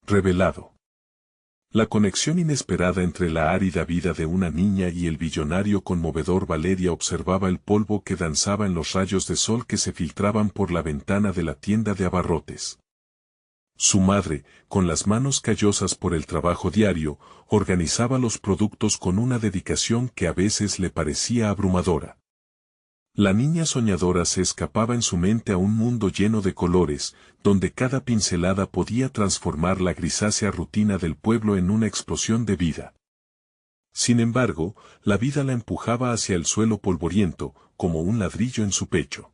revelado. La conexión inesperada entre la árida vida de una niña y el billonario conmovedor. Valeria observaba el polvo que danzaba en los rayos de sol que se filtraban por la ventana de la tienda de abarrotes. Su madre, con las manos callosas por el trabajo diario, organizaba los productos con una dedicación que a veces le parecía abrumadora. La niña soñadora se escapaba en su mente a un mundo lleno de colores, donde cada pincelada podía transformar la grisácea rutina del pueblo en una explosión de vida. Sin embargo, la vida la empujaba hacia el suelo polvoriento, como un ladrillo en su pecho.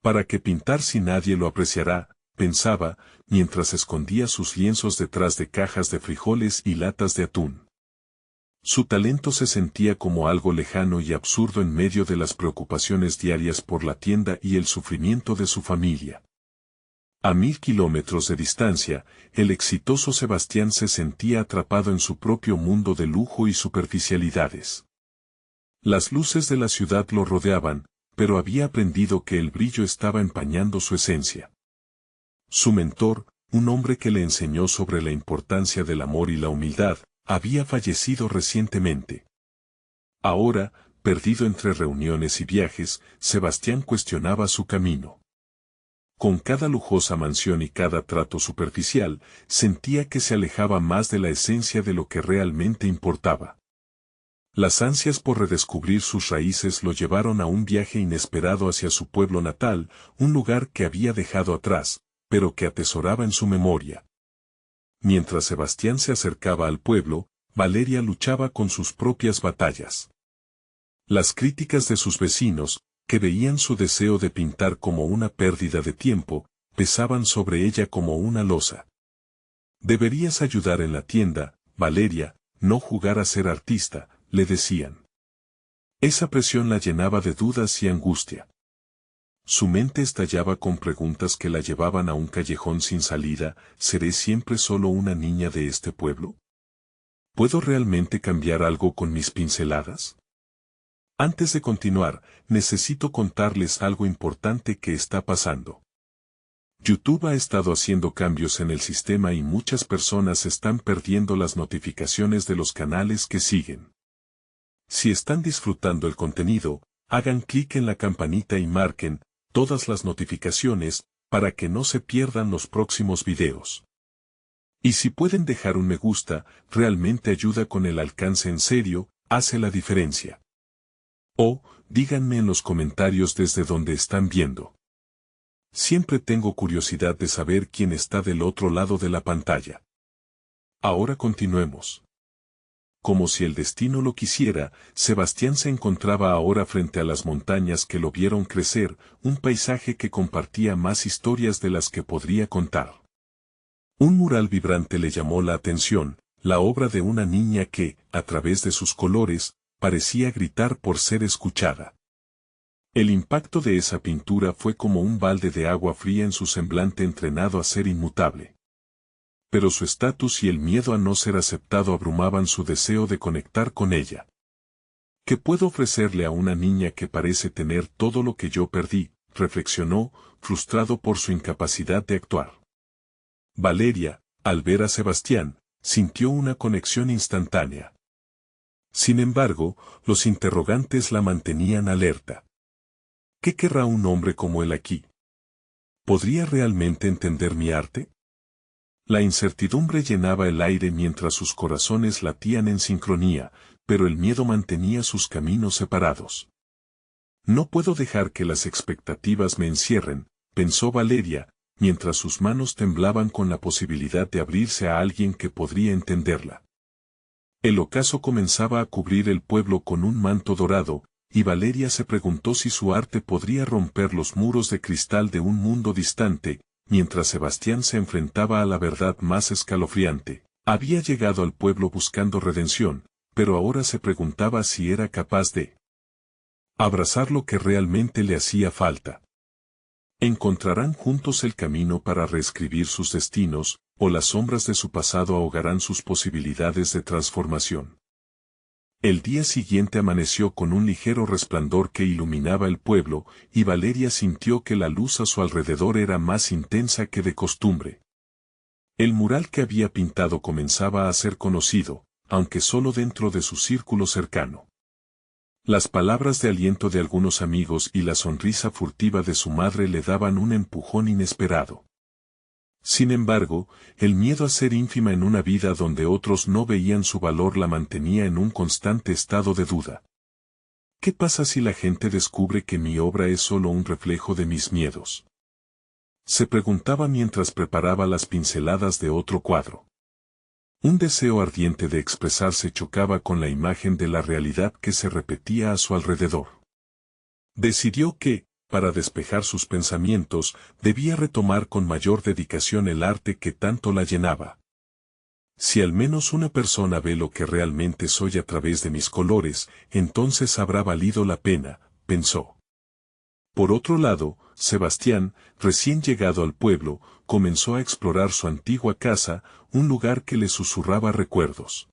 ¿Para qué pintar si nadie lo apreciará?, pensaba, mientras escondía sus lienzos detrás de cajas de frijoles y latas de atún. Su talento se sentía como algo lejano y absurdo en medio de las preocupaciones diarias por la tienda y el sufrimiento de su familia. A 1000 kilómetros de distancia, el exitoso Sebastián se sentía atrapado en su propio mundo de lujo y superficialidades. Las luces de la ciudad lo rodeaban, pero había aprendido que el brillo estaba empañando su esencia. Su mentor, un hombre que le enseñó sobre la importancia del amor y la humildad, había fallecido recientemente. Ahora, perdido entre reuniones y viajes, Sebastián cuestionaba su camino. Con cada lujosa mansión y cada trato superficial, sentía que se alejaba más de la esencia de lo que realmente importaba. Las ansias por redescubrir sus raíces lo llevaron a un viaje inesperado hacia su pueblo natal, un lugar que había dejado atrás, pero que atesoraba en su memoria. Mientras Sebastián se acercaba al pueblo, Valeria luchaba con sus propias batallas. Las críticas de sus vecinos, que veían su deseo de pintar como una pérdida de tiempo, pesaban sobre ella como una losa. Deberías ayudar en la tienda, Valeria, no jugar a ser artista, le decían. Esa presión la llenaba de dudas y angustia. Su mente estallaba con preguntas que la llevaban a un callejón sin salida. ¿Seré siempre solo una niña de este pueblo? ¿Puedo realmente cambiar algo con mis pinceladas? Antes de continuar, necesito contarles algo importante que está pasando. YouTube ha estado haciendo cambios en el sistema y muchas personas están perdiendo las notificaciones de los canales que siguen. Si están disfrutando el contenido, hagan clic en la campanita y marquen todas las notificaciones, para que no se pierdan los próximos videos. Y si pueden dejar un me gusta, realmente ayuda con el alcance en serio, hace la diferencia. O, díganme en los comentarios desde donde están viendo. Siempre tengo curiosidad de saber quién está del otro lado de la pantalla. Ahora continuemos. Como si el destino lo quisiera, Sebastián se encontraba ahora frente a las montañas que lo vieron crecer, un paisaje que compartía más historias de las que podría contar. Un mural vibrante le llamó la atención, la obra de una niña que, a través de sus colores, parecía gritar por ser escuchada. El impacto de esa pintura fue como un balde de agua fría en su semblante entrenado a ser inmutable. Pero su estatus y el miedo a no ser aceptado abrumaban su deseo de conectar con ella. ¿Qué puedo ofrecerle a una niña que parece tener todo lo que yo perdí?, reflexionó, frustrado por su incapacidad de actuar. Valeria, al ver a Sebastián, sintió una conexión instantánea. Sin embargo, los interrogantes la mantenían alerta. ¿Qué querrá un hombre como él aquí? ¿Podría realmente entender mi arte? La incertidumbre llenaba el aire mientras sus corazones latían en sincronía, pero el miedo mantenía sus caminos separados. No puedo dejar que las expectativas me encierren, pensó Valeria, mientras sus manos temblaban con la posibilidad de abrirse a alguien que podría entenderla. El ocaso comenzaba a cubrir el pueblo con un manto dorado, y Valeria se preguntó si su arte podría romper los muros de cristal de un mundo distante. Mientras Sebastián se enfrentaba a la verdad más escalofriante, había llegado al pueblo buscando redención, pero ahora se preguntaba si era capaz de abrazar lo que realmente le hacía falta. ¿Encontrarán juntos el camino para reescribir sus destinos, o las sombras de su pasado ahogarán sus posibilidades de transformación? El día siguiente amaneció con un ligero resplandor que iluminaba el pueblo, y Valeria sintió que la luz a su alrededor era más intensa que de costumbre. El mural que había pintado comenzaba a ser conocido, aunque solo dentro de su círculo cercano. Las palabras de aliento de algunos amigos y la sonrisa furtiva de su madre le daban un empujón inesperado. Sin embargo, el miedo a ser ínfima en una vida donde otros no veían su valor la mantenía en un constante estado de duda. ¿Qué pasa si la gente descubre que mi obra es solo un reflejo de mis miedos? Se preguntaba mientras preparaba las pinceladas de otro cuadro. Un deseo ardiente de expresarse chocaba con la imagen de la realidad que se repetía a su alrededor. Decidió que, para despejar sus pensamientos, debía retomar con mayor dedicación el arte que tanto la llenaba. Si al menos una persona ve lo que realmente soy a través de mis colores, entonces habrá valido la pena, pensó. Por otro lado, Sebastián, recién llegado al pueblo, comenzó a explorar su antigua casa, un lugar que le susurraba recuerdos.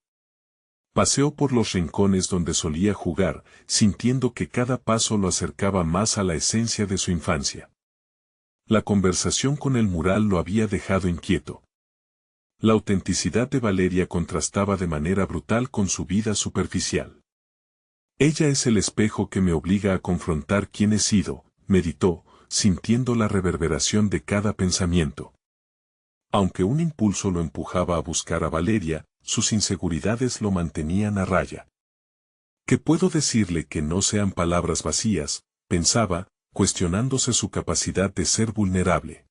Paseó por los rincones donde solía jugar, sintiendo que cada paso lo acercaba más a la esencia de su infancia. La conversación con el mural lo había dejado inquieto. La autenticidad de Valeria contrastaba de manera brutal con su vida superficial. Ella es el espejo que me obliga a confrontar quién he sido, meditó, sintiendo la reverberación de cada pensamiento. Aunque un impulso lo empujaba a buscar a Valeria, sus inseguridades lo mantenían a raya. ¿Qué puedo decirle que no sean palabras vacías?, pensaba, cuestionándose su capacidad de ser vulnerable.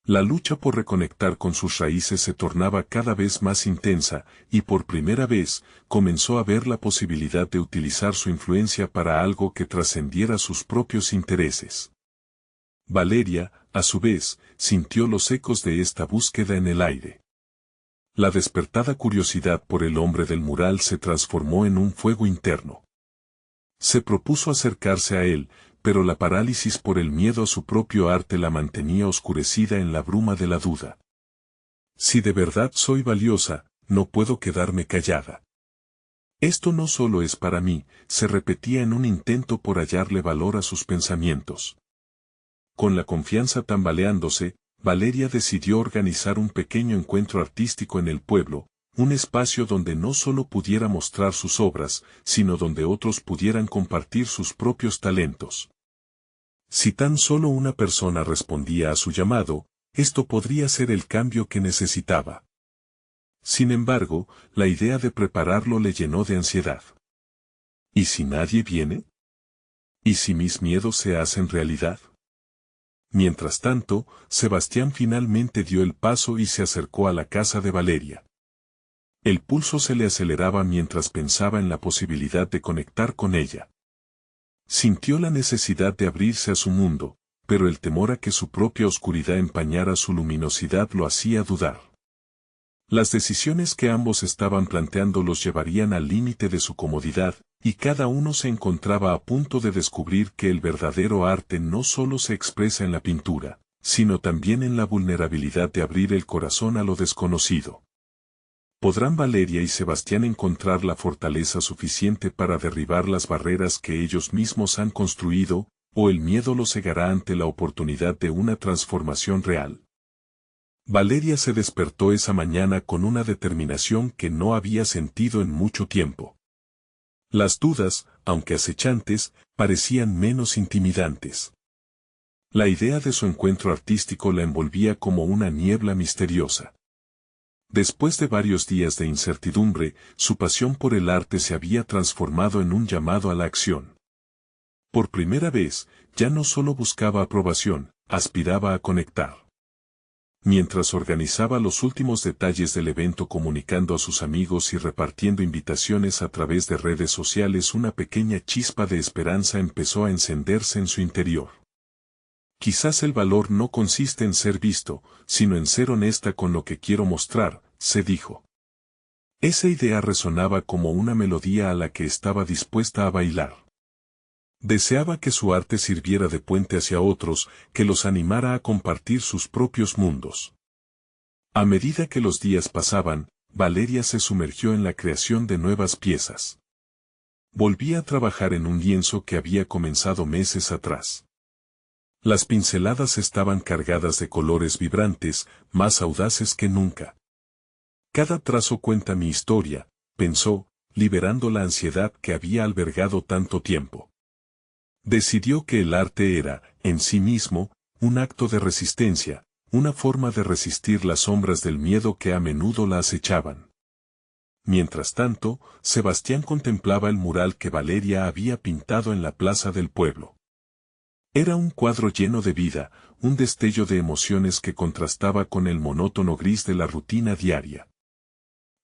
La lucha por reconectar con sus raíces se tornaba cada vez más intensa, y por primera vez, comenzó a ver la posibilidad de utilizar su influencia para algo que trascendiera sus propios intereses. Valeria, a su vez, sintió los ecos de esta búsqueda en el aire. La despertada curiosidad por el hombre del mural se transformó en un fuego interno. Se propuso acercarse a él, pero la parálisis por el miedo a su propio arte la mantenía oscurecida en la bruma de la duda. Si de verdad soy valiosa, no puedo quedarme callada. Esto no solo es para mí, se repetía en un intento por hallarle valor a sus pensamientos. Con la confianza tambaleándose, Valeria decidió organizar un pequeño encuentro artístico en el pueblo, un espacio donde no solo pudiera mostrar sus obras, sino donde otros pudieran compartir sus propios talentos. Si tan solo una persona respondía a su llamado, esto podría ser el cambio que necesitaba. Sin embargo, la idea de prepararlo le llenó de ansiedad. ¿Y si nadie viene? ¿Y si mis miedos se hacen realidad? Mientras tanto, Sebastián finalmente dio el paso y se acercó a la casa de Valeria. El pulso se le aceleraba mientras pensaba en la posibilidad de conectar con ella. Sintió la necesidad de abrirse a su mundo, pero el temor a que su propia oscuridad empañara su luminosidad lo hacía dudar. Las decisiones que ambos estaban planteando los llevarían al límite de su comodidad, y cada uno se encontraba a punto de descubrir que el verdadero arte no solo se expresa en la pintura, sino también en la vulnerabilidad de abrir el corazón a lo desconocido. ¿Podrán Valeria y Sebastián encontrar la fortaleza suficiente para derribar las barreras que ellos mismos han construido, o el miedo los cegará ante la oportunidad de una transformación real? Valeria se despertó esa mañana con una determinación que no había sentido en mucho tiempo. Las dudas, aunque acechantes, parecían menos intimidantes. La idea de su encuentro artístico la envolvía como una niebla misteriosa. Después de varios días de incertidumbre, su pasión por el arte se había transformado en un llamado a la acción. Por primera vez, ya no solo buscaba aprobación, aspiraba a conectar. Mientras organizaba los últimos detalles del evento comunicando a sus amigos y repartiendo invitaciones a través de redes sociales, una pequeña chispa de esperanza empezó a encenderse en su interior. Quizás el valor no consiste en ser visto, sino en ser honesta con lo que quiero mostrar, se dijo. Esa idea resonaba como una melodía a la que estaba dispuesta a bailar. Deseaba que su arte sirviera de puente hacia otros, que los animara a compartir sus propios mundos. A medida que los días pasaban, Valeria se sumergió en la creación de nuevas piezas. Volvía a trabajar en un lienzo que había comenzado meses atrás. Las pinceladas estaban cargadas de colores vibrantes, más audaces que nunca. Cada trazo cuenta mi historia, pensó, liberando la ansiedad que había albergado tanto tiempo. Decidió que el arte era, en sí mismo, un acto de resistencia, una forma de resistir las sombras del miedo que a menudo la acechaban. Mientras tanto, Sebastián contemplaba el mural que Valeria había pintado en la plaza del pueblo. Era un cuadro lleno de vida, un destello de emociones que contrastaba con el monótono gris de la rutina diaria.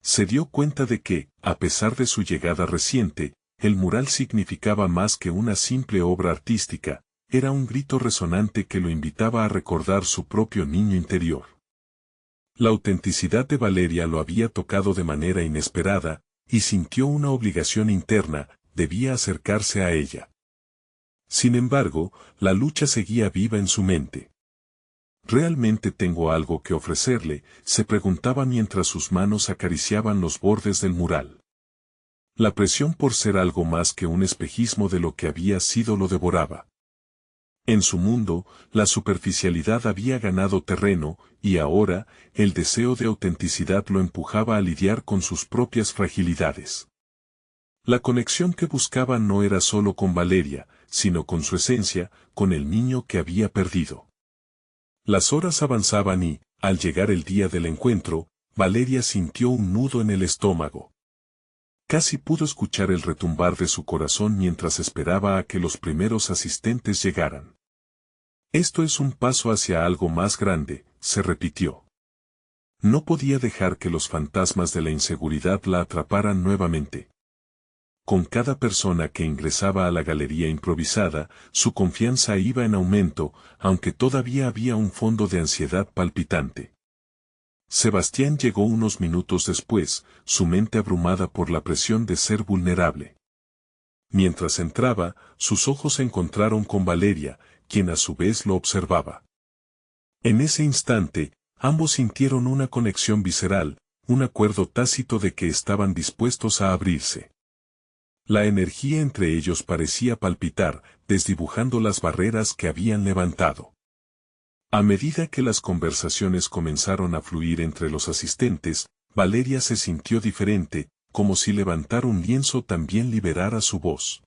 Se dio cuenta de que, a pesar de su llegada reciente, el mural significaba más que una simple obra artística, era un grito resonante que lo invitaba a recordar su propio niño interior. La autenticidad de Valeria lo había tocado de manera inesperada, y sintió una obligación interna, debía acercarse a ella. Sin embargo, la lucha seguía viva en su mente. ¿Realmente tengo algo que ofrecerle?, se preguntaba mientras sus manos acariciaban los bordes del mural. La presión por ser algo más que un espejismo de lo que había sido lo devoraba. En su mundo, la superficialidad había ganado terreno, y ahora, el deseo de autenticidad lo empujaba a lidiar con sus propias fragilidades. La conexión que buscaba no era solo con Valeria, sino con su esencia, con el niño que había perdido. Las horas avanzaban y, al llegar el día del encuentro, Valeria sintió un nudo en el estómago. Casi pudo escuchar el retumbar de su corazón mientras esperaba a que los primeros asistentes llegaran. Esto es un paso hacia algo más grande, se repitió. No podía dejar que los fantasmas de la inseguridad la atraparan nuevamente. Con cada persona que ingresaba a la galería improvisada, su confianza iba en aumento, aunque todavía había un fondo de ansiedad palpitante. Sebastián llegó unos minutos después, su mente abrumada por la presión de ser vulnerable. Mientras entraba, sus ojos se encontraron con Valeria, quien a su vez lo observaba. En ese instante, ambos sintieron una conexión visceral, un acuerdo tácito de que estaban dispuestos a abrirse. La energía entre ellos parecía palpitar, desdibujando las barreras que habían levantado. A medida que las conversaciones comenzaron a fluir entre los asistentes, Valeria se sintió diferente, como si levantar un lienzo también liberara su voz.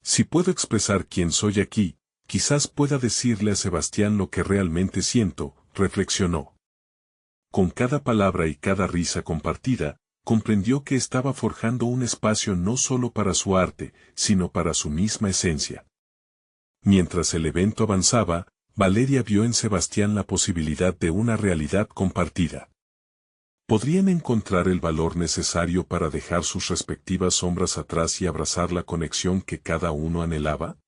Si puedo expresar quién soy aquí, quizás pueda decirle a Sebastián lo que realmente siento, reflexionó. Con cada palabra y cada risa compartida, comprendió que estaba forjando un espacio no solo para su arte, sino para su misma esencia. Mientras el evento avanzaba, Valeria vio en Sebastián la posibilidad de una realidad compartida. ¿Podrían encontrar el valor necesario para dejar sus respectivas sombras atrás y abrazar la conexión que cada uno anhelaba?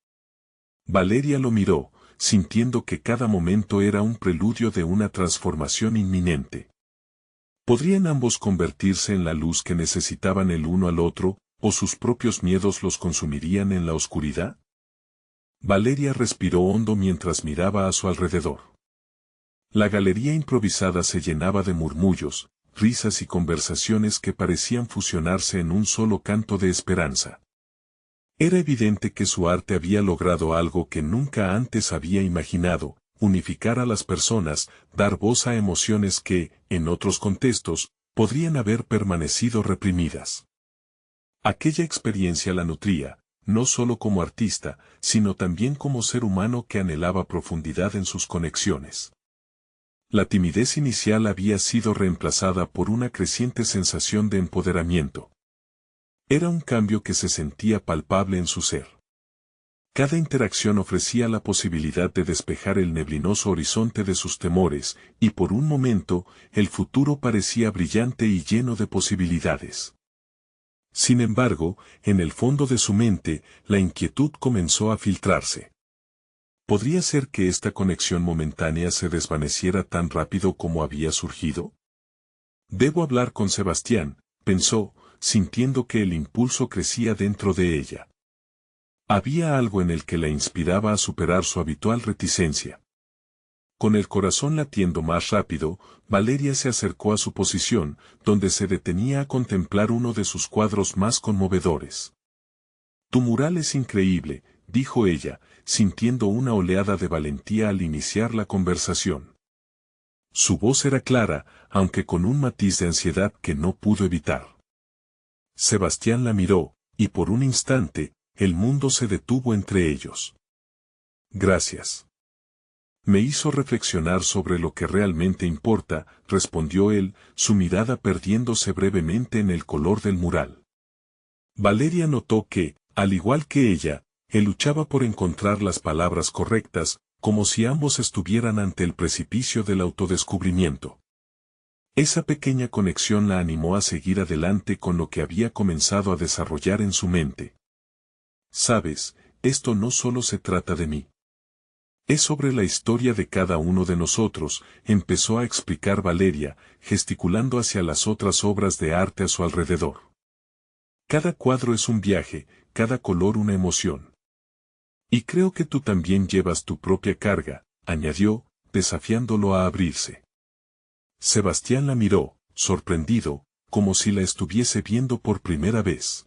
Valeria lo miró, sintiendo que cada momento era un preludio de una transformación inminente. ¿Podrían ambos convertirse en la luz que necesitaban el uno al otro, o sus propios miedos los consumirían en la oscuridad? Valeria respiró hondo mientras miraba a su alrededor. La galería improvisada se llenaba de murmullos, risas y conversaciones que parecían fusionarse en un solo canto de esperanza. Era evidente que su arte había logrado algo que nunca antes había imaginado: unificar a las personas, dar voz a emociones que, en otros contextos, podrían haber permanecido reprimidas. Aquella experiencia la nutría, no solo como artista, sino también como ser humano que anhelaba profundidad en sus conexiones. La timidez inicial había sido reemplazada por una creciente sensación de empoderamiento. Era un cambio que se sentía palpable en su ser. Cada interacción ofrecía la posibilidad de despejar el neblinoso horizonte de sus temores, y por un momento, el futuro parecía brillante y lleno de posibilidades. Sin embargo, en el fondo de su mente, la inquietud comenzó a filtrarse. ¿Podría ser que esta conexión momentánea se desvaneciera tan rápido como había surgido? Debo hablar con Sebastián, pensó, sintiendo que el impulso crecía dentro de ella. Había algo en el que la inspiraba a superar su habitual reticencia. Con el corazón latiendo más rápido, Valeria se acercó a su posición, donde se detenía a contemplar uno de sus cuadros más conmovedores. «Tu mural es increíble», dijo ella, sintiendo una oleada de valentía al iniciar la conversación. Su voz era clara, aunque con un matiz de ansiedad que no pudo evitar. Sebastián la miró, y por un instante, el mundo se detuvo entre ellos. Gracias. Me hizo reflexionar sobre lo que realmente importa, respondió él, su mirada perdiéndose brevemente en el color del mural. Valeria notó que, al igual que ella, él luchaba por encontrar las palabras correctas, como si ambos estuvieran ante el precipicio del autodescubrimiento. Esa pequeña conexión la animó a seguir adelante con lo que había comenzado a desarrollar en su mente. Sabes, esto no solo se trata de mí. Es sobre la historia de cada uno de nosotros, empezó a explicar Valeria, gesticulando hacia las otras obras de arte a su alrededor. Cada cuadro es un viaje, cada color una emoción. Y creo que tú también llevas tu propia carga, añadió, desafiándolo a abrirse. Sebastián la miró, sorprendido, como si la estuviese viendo por primera vez.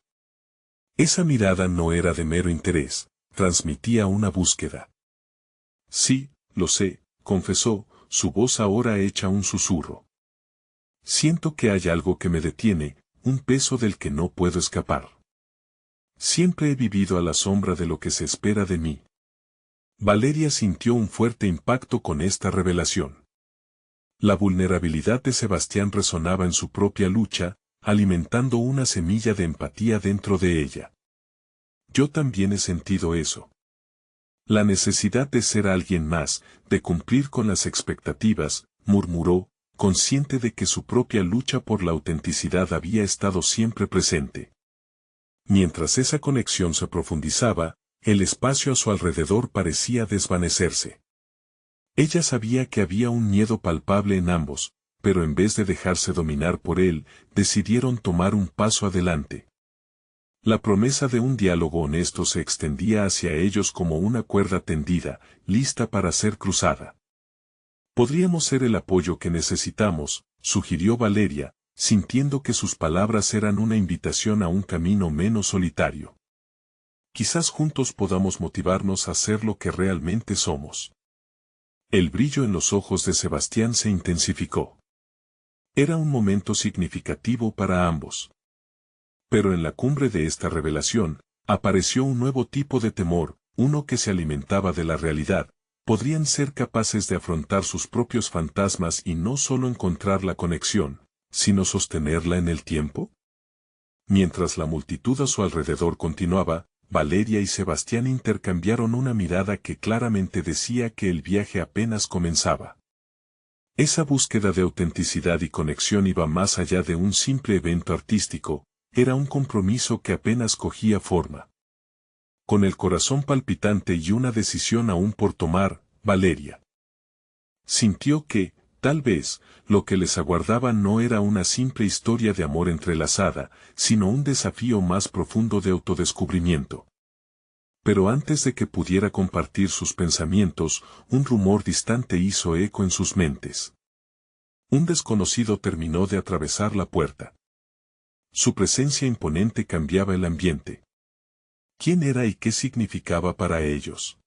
Esa mirada no era de mero interés, transmitía una búsqueda. Sí, lo sé, confesó, su voz ahora hecha un susurro. Siento que hay algo que me detiene, un peso del que no puedo escapar. Siempre he vivido a la sombra de lo que se espera de mí. Valeria sintió un fuerte impacto con esta revelación. La vulnerabilidad de Sebastián resonaba en su propia lucha, alimentando una semilla de empatía dentro de ella. Yo también he sentido eso. La necesidad de ser alguien más, de cumplir con las expectativas, murmuró, consciente de que su propia lucha por la autenticidad había estado siempre presente. Mientras esa conexión se profundizaba, el espacio a su alrededor parecía desvanecerse. Ella sabía que había un miedo palpable en ambos, pero en vez de dejarse dominar por él, decidieron tomar un paso adelante. La promesa de un diálogo honesto se extendía hacia ellos como una cuerda tendida, lista para ser cruzada. Podríamos ser el apoyo que necesitamos, sugirió Valeria, sintiendo que sus palabras eran una invitación a un camino menos solitario. Quizás juntos podamos motivarnos a ser lo que realmente somos. El brillo en los ojos de Sebastián se intensificó. Era un momento significativo para ambos. Pero en la cumbre de esta revelación, apareció un nuevo tipo de temor, uno que se alimentaba de la realidad. ¿Podrían ser capaces de afrontar sus propios fantasmas y no solo encontrar la conexión, sino sostenerla en el tiempo? Mientras la multitud a su alrededor continuaba, Valeria y Sebastián intercambiaron una mirada que claramente decía que el viaje apenas comenzaba. Esa búsqueda de autenticidad y conexión iba más allá de un simple evento artístico, era un compromiso que apenas cogía forma. Con el corazón palpitante y una decisión aún por tomar, Valeria sintió que, tal vez, lo que les aguardaba no era una simple historia de amor entrelazada, sino un desafío más profundo de autodescubrimiento. Pero antes de que pudiera compartir sus pensamientos, un rumor distante hizo eco en sus mentes. Un desconocido terminó de atravesar la puerta. Su presencia imponente cambiaba el ambiente. ¿Quién era y qué significaba para ellos?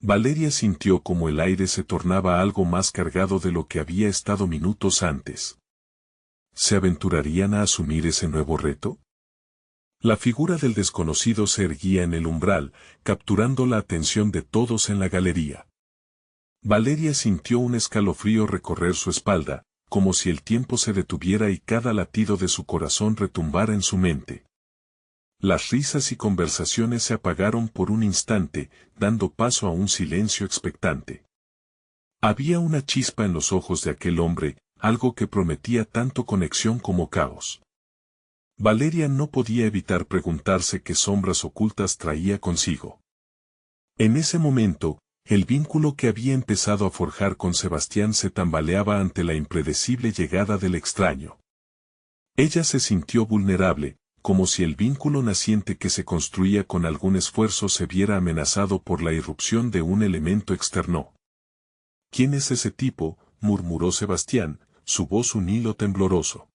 Valeria sintió como el aire se tornaba algo más cargado de lo que había estado minutos antes. ¿Se aventurarían a asumir ese nuevo reto? La figura del desconocido se erguía en el umbral, capturando la atención de todos en la galería. Valeria sintió un escalofrío recorrer su espalda, como si el tiempo se detuviera y cada latido de su corazón retumbara en su mente. Las risas y conversaciones se apagaron por un instante, dando paso a un silencio expectante. Había una chispa en los ojos de aquel hombre, algo que prometía tanto conexión como caos. Valeria no podía evitar preguntarse qué sombras ocultas traía consigo. En ese momento, el vínculo que había empezado a forjar con Sebastián se tambaleaba ante la impredecible llegada del extraño. Ella se sintió vulnerable, como si el vínculo naciente que se construía con algún esfuerzo se viera amenazado por la irrupción de un elemento externo. ¿Quién es ese tipo?, murmuró Sebastián, su voz un hilo tembloroso.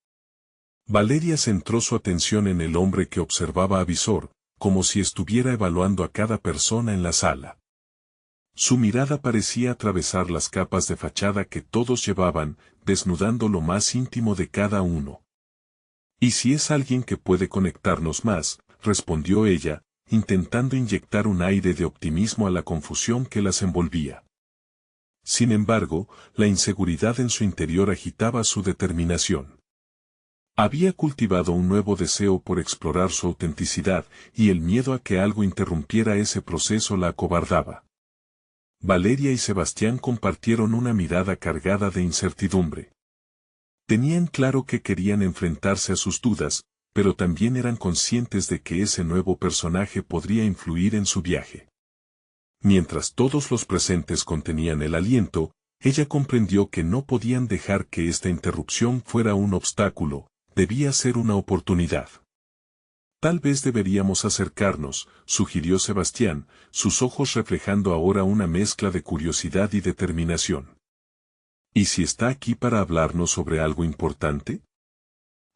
Valeria centró su atención en el hombre que observaba a visor, como si estuviera evaluando a cada persona en la sala. Su mirada parecía atravesar las capas de fachada que todos llevaban, desnudando lo más íntimo de cada uno. «¿Y si es alguien que puede conectarnos más?», respondió ella, intentando inyectar un aire de optimismo a la confusión que las envolvía. Sin embargo, la inseguridad en su interior agitaba su determinación. Había cultivado un nuevo deseo por explorar su autenticidad, y el miedo a que algo interrumpiera ese proceso la acobardaba. Valeria y Sebastián compartieron una mirada cargada de incertidumbre. Tenían claro que querían enfrentarse a sus dudas, pero también eran conscientes de que ese nuevo personaje podría influir en su viaje. Mientras todos los presentes contenían el aliento, ella comprendió que no podían dejar que esta interrupción fuera un obstáculo, debía ser una oportunidad. «Tal vez deberíamos acercarnos», sugirió Sebastián, sus ojos reflejando ahora una mezcla de curiosidad y determinación. «¿Y si está aquí para hablarnos sobre algo importante?».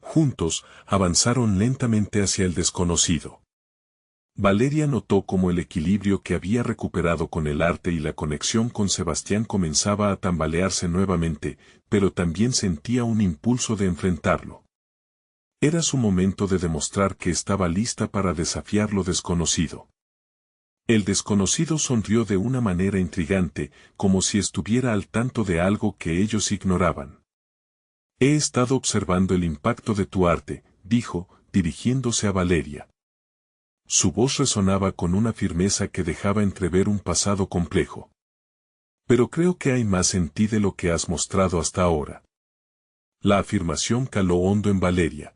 Juntos, avanzaron lentamente hacia el desconocido. Valeria notó cómo el equilibrio que había recuperado con el arte y la conexión con Sebastián comenzaba a tambalearse nuevamente, pero también sentía un impulso de enfrentarlo. Era su momento de demostrar que estaba lista para desafiar lo desconocido. El desconocido sonrió de una manera intrigante, como si estuviera al tanto de algo que ellos ignoraban. «He estado observando el impacto de tu arte», dijo, dirigiéndose a Valeria. Su voz resonaba con una firmeza que dejaba entrever un pasado complejo. «Pero creo que hay más en ti de lo que has mostrado hasta ahora». La afirmación caló hondo en Valeria.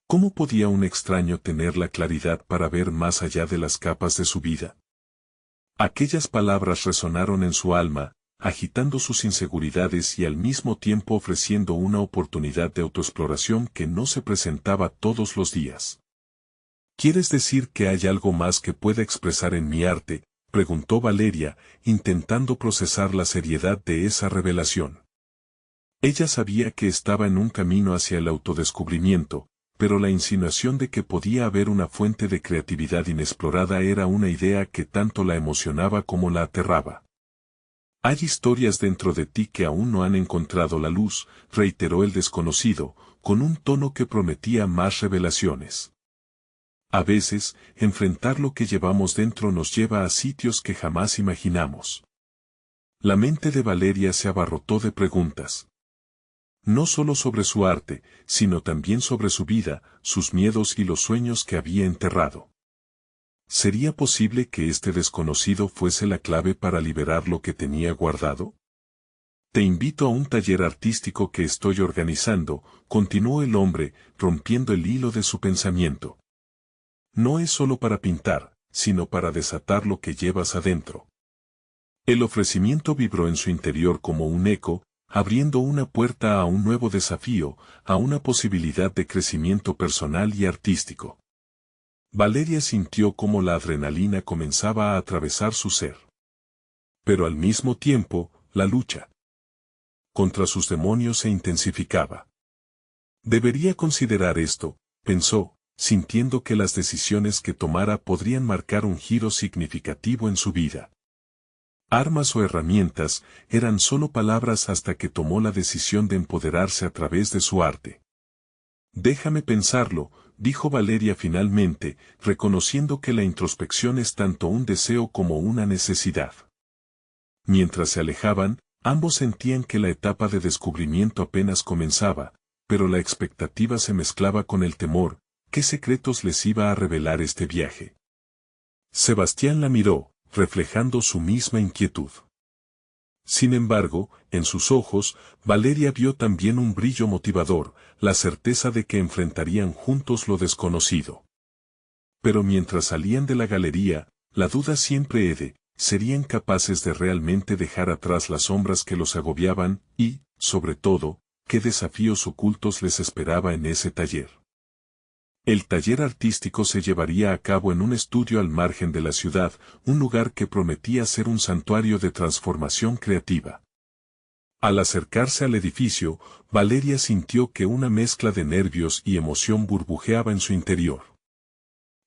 ¿Cómo podía un extraño tener la claridad para ver más allá de las capas de su vida? Aquellas palabras resonaron en su alma, agitando sus inseguridades y al mismo tiempo ofreciendo una oportunidad de autoexploración que no se presentaba todos los días. «¿Quieres decir que hay algo más que pueda expresar en mi arte?», preguntó Valeria, intentando procesar la seriedad de esa revelación. Ella sabía que estaba en un camino hacia el autodescubrimiento, pero la insinuación de que podía haber una fuente de creatividad inexplorada era una idea que tanto la emocionaba como la aterraba. «Hay historias dentro de ti que aún no han encontrado la luz», reiteró el desconocido, con un tono que prometía más revelaciones. «A veces, enfrentar lo que llevamos dentro nos lleva a sitios que jamás imaginamos». La mente de Valeria se abarrotó de preguntas. No solo sobre su arte, sino también sobre su vida, sus miedos y los sueños que había enterrado. ¿Sería posible que este desconocido fuese la clave para liberar lo que tenía guardado? «Te invito a un taller artístico que estoy organizando», continuó el hombre, rompiendo el hilo de su pensamiento. «No es solo para pintar, sino para desatar lo que llevas adentro». El ofrecimiento vibró en su interior como un eco, abriendo una puerta a un nuevo desafío, a una posibilidad de crecimiento personal y artístico. Valeria sintió cómo la adrenalina comenzaba a atravesar su ser. Pero al mismo tiempo, la lucha contra sus demonios se intensificaba. Debería considerar esto, pensó, sintiendo que las decisiones que tomara podrían marcar un giro significativo en su vida. Armas o herramientas eran solo palabras hasta que tomó la decisión de empoderarse a través de su arte. «Déjame pensarlo», dijo Valeria finalmente, reconociendo que la introspección es tanto un deseo como una necesidad. Mientras se alejaban, ambos sentían que la etapa de descubrimiento apenas comenzaba, pero la expectativa se mezclaba con el temor. ¿Qué secretos les iba a revelar este viaje? Sebastián la miró, reflejando su misma inquietud. Sin embargo, en sus ojos, Valeria vio también un brillo motivador, la certeza de que enfrentarían juntos lo desconocido. Pero mientras salían de la galería, la duda siempre ¿serían capaces de realmente dejar atrás las sombras que los agobiaban y, sobre todo, qué desafíos ocultos les esperaba en ese taller? El taller artístico se llevaría a cabo en un estudio al margen de la ciudad, un lugar que prometía ser un santuario de transformación creativa. Al acercarse al edificio, Valeria sintió que una mezcla de nervios y emoción burbujeaba en su interior.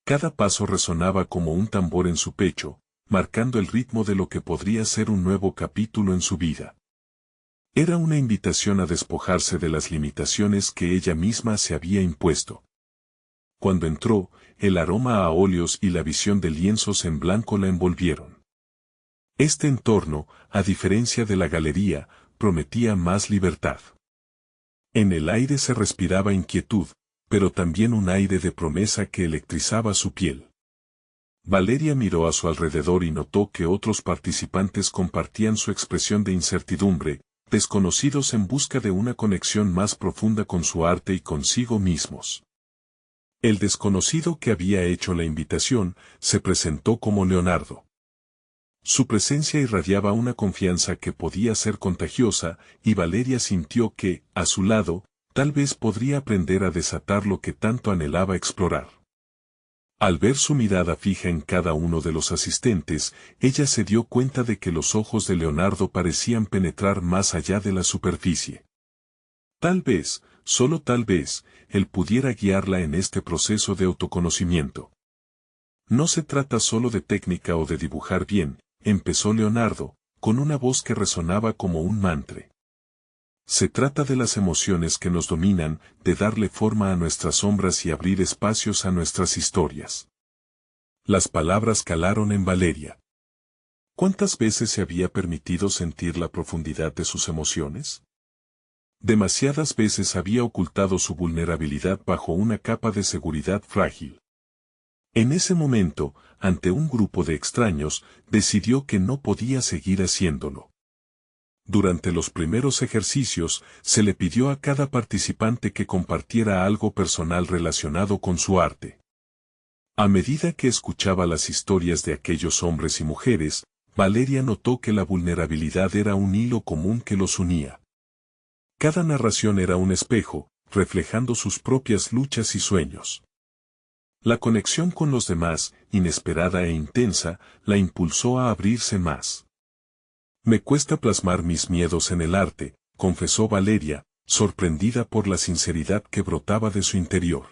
Cada paso resonaba como un tambor en su pecho, marcando el ritmo de lo que podría ser un nuevo capítulo en su vida. Era una invitación a despojarse de las limitaciones que ella misma se había impuesto. Cuando entró, el aroma a óleos y la visión de lienzos en blanco la envolvieron. Este entorno, a diferencia de la galería, prometía más libertad. En el aire se respiraba inquietud, pero también un aire de promesa que electrizaba su piel. Valeria miró a su alrededor y notó que otros participantes compartían su expresión de incertidumbre, desconocidos en busca de una conexión más profunda con su arte y consigo mismos. El desconocido que había hecho la invitación se presentó como Leonardo. Su presencia irradiaba una confianza que podía ser contagiosa, y Valeria sintió que, a su lado, tal vez podría aprender a desatar lo que tanto anhelaba explorar. Al ver su mirada fija en cada uno de los asistentes, ella se dio cuenta de que los ojos de Leonardo parecían penetrar más allá de la superficie. Tal vez, solo tal vez, él pudiera guiarla en este proceso de autoconocimiento. No se trata solo de técnica o de dibujar bien, empezó Leonardo, con una voz que resonaba como un mantra. Se trata de las emociones que nos dominan, de darle forma a nuestras sombras y abrir espacios a nuestras historias. Las palabras calaron en Valeria. ¿Cuántas veces se había permitido sentir la profundidad de sus emociones? Demasiadas veces había ocultado su vulnerabilidad bajo una capa de seguridad frágil. En ese momento, ante un grupo de extraños, decidió que no podía seguir haciéndolo. Durante los primeros ejercicios, se le pidió a cada participante que compartiera algo personal relacionado con su arte. A medida que escuchaba las historias de aquellos hombres y mujeres, Valeria notó que la vulnerabilidad era un hilo común que los unía. Cada narración era un espejo, reflejando sus propias luchas y sueños. La conexión con los demás, inesperada e intensa, la impulsó a abrirse más. Me cuesta plasmar mis miedos en el arte, confesó Valeria, sorprendida por la sinceridad que brotaba de su interior.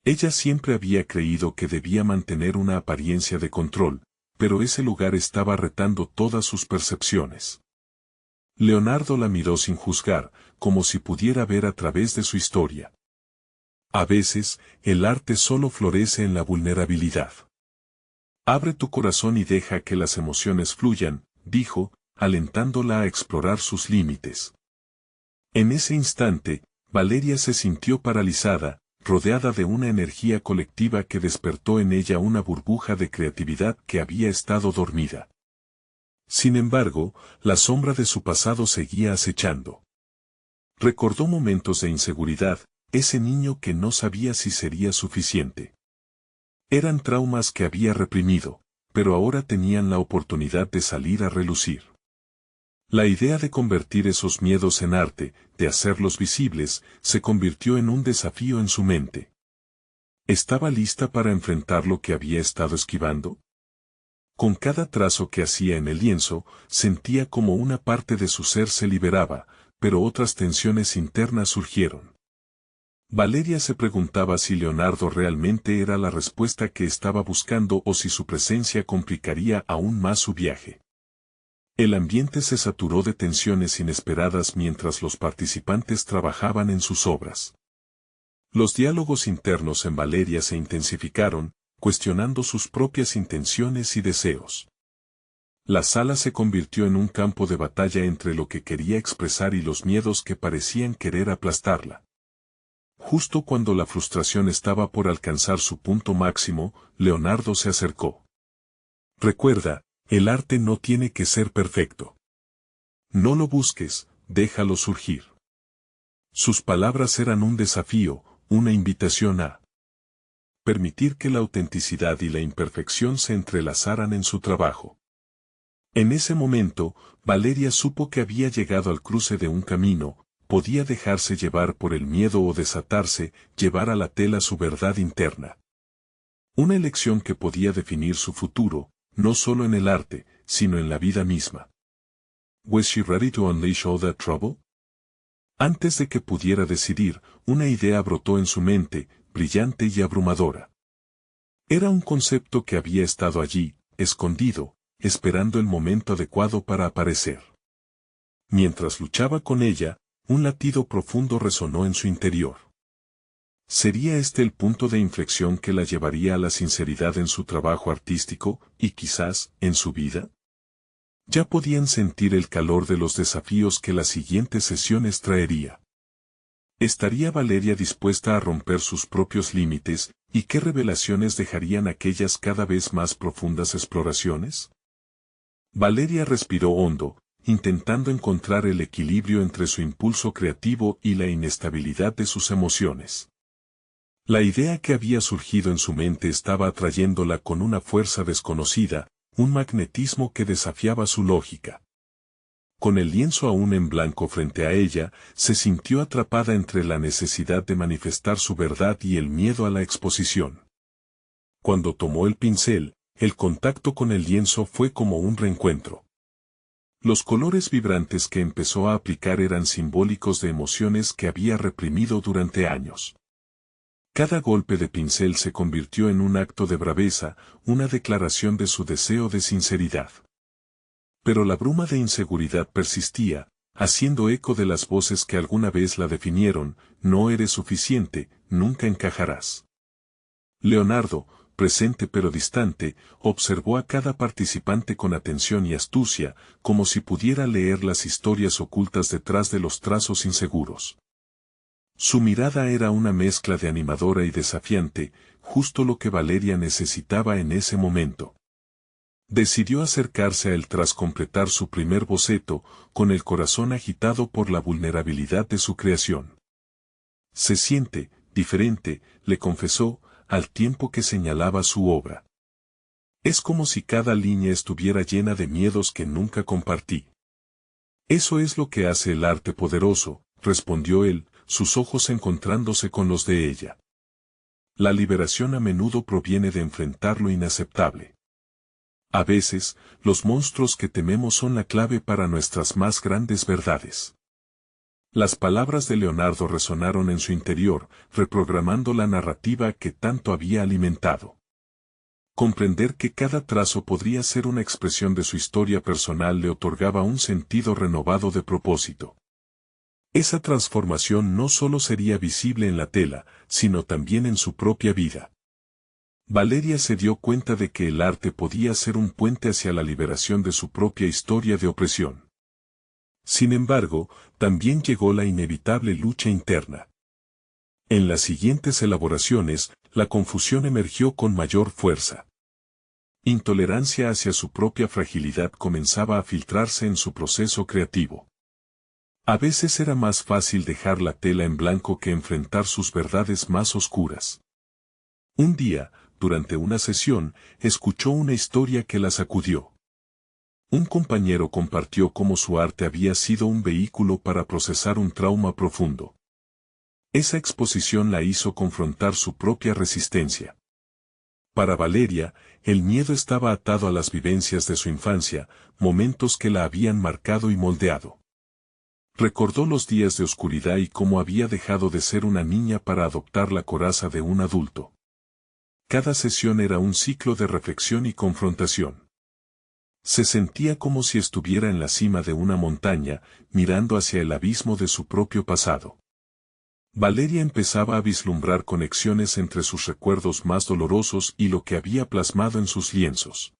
Ella siempre había creído que debía mantener una apariencia de control, pero ese lugar estaba retando todas sus percepciones. Leonardo la miró sin juzgar, como si pudiera ver a través de su historia. A veces, el arte solo florece en la vulnerabilidad. Abre tu corazón y deja que las emociones fluyan, dijo, alentándola a explorar sus límites. En ese instante, Valeria se sintió paralizada, rodeada de una energía colectiva que despertó en ella una burbuja de creatividad que había estado dormida. Sin embargo, la sombra de su pasado seguía acechando. Recordó momentos de inseguridad, ese niño que no sabía si sería suficiente. Eran traumas que había reprimido, pero ahora tenían la oportunidad de salir a relucir. La idea de convertir esos miedos en arte, de hacerlos visibles, se convirtió en un desafío en su mente. ¿Estaba lista para enfrentar lo que había estado esquivando? Con cada trazo que hacía en el lienzo, sentía como una parte de su ser se liberaba, pero otras tensiones internas surgieron. Valeria se preguntaba si Leonardo realmente era la respuesta que estaba buscando o si su presencia complicaría aún más su viaje. El ambiente se saturó de tensiones inesperadas mientras los participantes trabajaban en sus obras. Los diálogos internos en Valeria se intensificaron, cuestionando sus propias intenciones y deseos. La sala se convirtió en un campo de batalla entre lo que quería expresar y los miedos que parecían querer aplastarla. Justo cuando la frustración estaba por alcanzar su punto máximo, Leonardo se acercó. Recuerda, el arte no tiene que ser perfecto. No lo busques, déjalo surgir. Sus palabras eran un desafío, una invitación a permitir que la autenticidad y la imperfección se entrelazaran en su trabajo. En ese momento, Valeria supo que había llegado al cruce de un camino, podía dejarse llevar por el miedo o desatarse, llevar a la tela su verdad interna. Una elección que podía definir su futuro, no solo en el arte, sino en la vida misma. ¿Was she ready to unleash all that trouble? Antes de que pudiera decidir, una idea brotó en su mente, brillante y abrumadora. Era un concepto que había estado allí, escondido, esperando el momento adecuado para aparecer. Mientras luchaba con ella, un latido profundo resonó en su interior. ¿Sería este el punto de inflexión que la llevaría a la sinceridad en su trabajo artístico, y quizás, en su vida? Ya podían sentir el calor de los desafíos que las siguientes sesiones traería. ¿Estaría Valeria dispuesta a romper sus propios límites, y qué revelaciones dejarían aquellas cada vez más profundas exploraciones? Valeria respiró hondo, intentando encontrar el equilibrio entre su impulso creativo y la inestabilidad de sus emociones. La idea que había surgido en su mente estaba atrayéndola con una fuerza desconocida, un magnetismo que desafiaba su lógica. Con el lienzo aún en blanco frente a ella, se sintió atrapada entre la necesidad de manifestar su verdad y el miedo a la exposición. Cuando tomó el pincel, el contacto con el lienzo fue como un reencuentro. Los colores vibrantes que empezó a aplicar eran simbólicos de emociones que había reprimido durante años. Cada golpe de pincel se convirtió en un acto de braveza, una declaración de su deseo de sinceridad. Pero la bruma de inseguridad persistía, haciendo eco de las voces que alguna vez la definieron: no eres suficiente, nunca encajarás. Leonardo, presente pero distante, observó a cada participante con atención y astucia, como si pudiera leer las historias ocultas detrás de los trazos inseguros. Su mirada era una mezcla de animadora y desafiante, justo lo que Valeria necesitaba en ese momento. Decidió acercarse a él tras completar su primer boceto, con el corazón agitado por la vulnerabilidad de su creación. Se siente diferente, le confesó, al tiempo que señalaba su obra. Es como si cada línea estuviera llena de miedos que nunca compartí. Eso es lo que hace el arte poderoso, respondió él, sus ojos encontrándose con los de ella. La liberación a menudo proviene de enfrentar lo inaceptable. A veces, los monstruos que tememos son la clave para nuestras más grandes verdades. Las palabras de Leonardo resonaron en su interior, reprogramando la narrativa que tanto había alimentado. Comprender que cada trazo podría ser una expresión de su historia personal le otorgaba un sentido renovado de propósito. Esa transformación no solo sería visible en la tela, sino también en su propia vida. Valeria se dio cuenta de que el arte podía ser un puente hacia la liberación de su propia historia de opresión. Sin embargo, también llegó la inevitable lucha interna. En las siguientes elaboraciones, la confusión emergió con mayor fuerza. Intolerancia hacia su propia fragilidad comenzaba a filtrarse en su proceso creativo. A veces era más fácil dejar la tela en blanco que enfrentar sus verdades más oscuras. Un día, durante una sesión, escuchó una historia que la sacudió. Un compañero compartió cómo su arte había sido un vehículo para procesar un trauma profundo. Esa exposición la hizo confrontar su propia resistencia. Para Valeria, el miedo estaba atado a las vivencias de su infancia, momentos que la habían marcado y moldeado. Recordó los días de oscuridad y cómo había dejado de ser una niña para adoptar la coraza de un adulto. Cada sesión era un ciclo de reflexión y confrontación. Se sentía como si estuviera en la cima de una montaña, mirando hacia el abismo de su propio pasado. Valeria empezaba a vislumbrar conexiones entre sus recuerdos más dolorosos y lo que había plasmado en sus lienzos.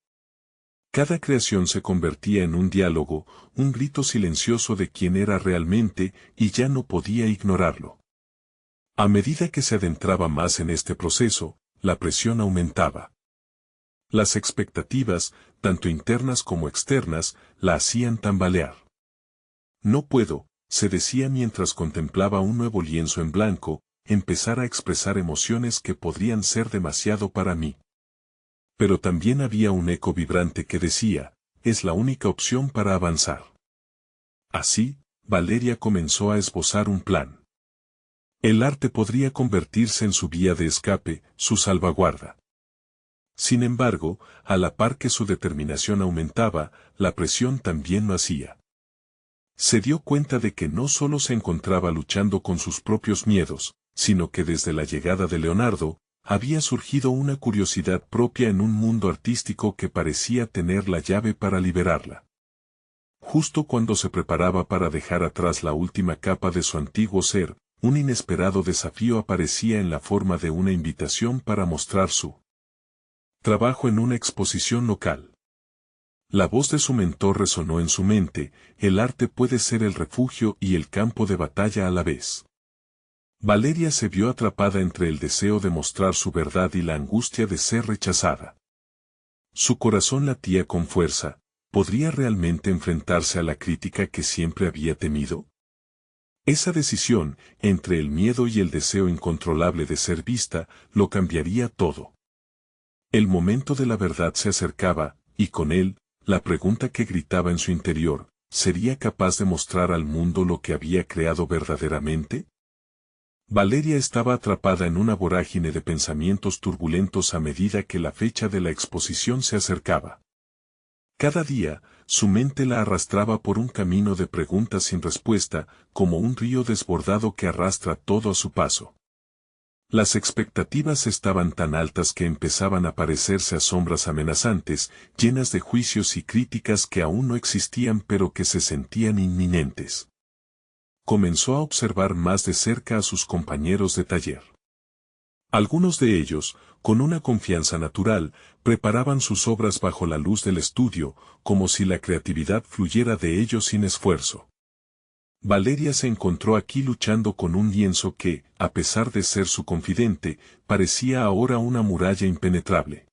Cada creación se convertía en un diálogo, un grito silencioso de quién era realmente, y ya no podía ignorarlo. A medida que se adentraba más en este proceso, la presión aumentaba. Las expectativas, tanto internas como externas, la hacían tambalear. No puedo, se decía mientras contemplaba un nuevo lienzo en blanco, empezar a expresar emociones que podrían ser demasiado para mí. Pero también había un eco vibrante que decía: es la única opción para avanzar. Así, Valeria comenzó a esbozar un plan. El arte podría convertirse en su vía de escape, su salvaguarda. Sin embargo, a la par que su determinación aumentaba, la presión también lo hacía. Se dio cuenta de que no solo se encontraba luchando con sus propios miedos, sino que desde la llegada de Leonardo, había surgido una curiosidad propia en un mundo artístico que parecía tener la llave para liberarla. Justo cuando se preparaba para dejar atrás la última capa de su antiguo ser, un inesperado desafío aparecía en la forma de una invitación para mostrar su trabajo en una exposición local. La voz de su mentor resonó en su mente: el arte puede ser el refugio y el campo de batalla a la vez. Valeria se vio atrapada entre el deseo de mostrar su verdad y la angustia de ser rechazada. Su corazón latía con fuerza. ¿Podría realmente enfrentarse a la crítica que siempre había temido? Esa decisión, entre el miedo y el deseo incontrolable de ser vista, lo cambiaría todo. El momento de la verdad se acercaba, y con él, la pregunta que gritaba en su interior: ¿sería capaz de mostrar al mundo lo que había creado verdaderamente? Valeria estaba atrapada en una vorágine de pensamientos turbulentos a medida que la fecha de la exposición se acercaba. Cada día, su mente la arrastraba por un camino de preguntas sin respuesta, como un río desbordado que arrastra todo a su paso. Las expectativas estaban tan altas que empezaban a parecerse a sombras amenazantes, llenas de juicios y críticas que aún no existían pero que se sentían inminentes. Comenzó a observar más de cerca a sus compañeros de taller. Algunos de ellos, con una confianza natural, preparaban sus obras bajo la luz del estudio, como si la creatividad fluyera de ellos sin esfuerzo. Valeria se encontró aquí luchando con un lienzo que, a pesar de ser su confidente, parecía ahora una muralla impenetrable.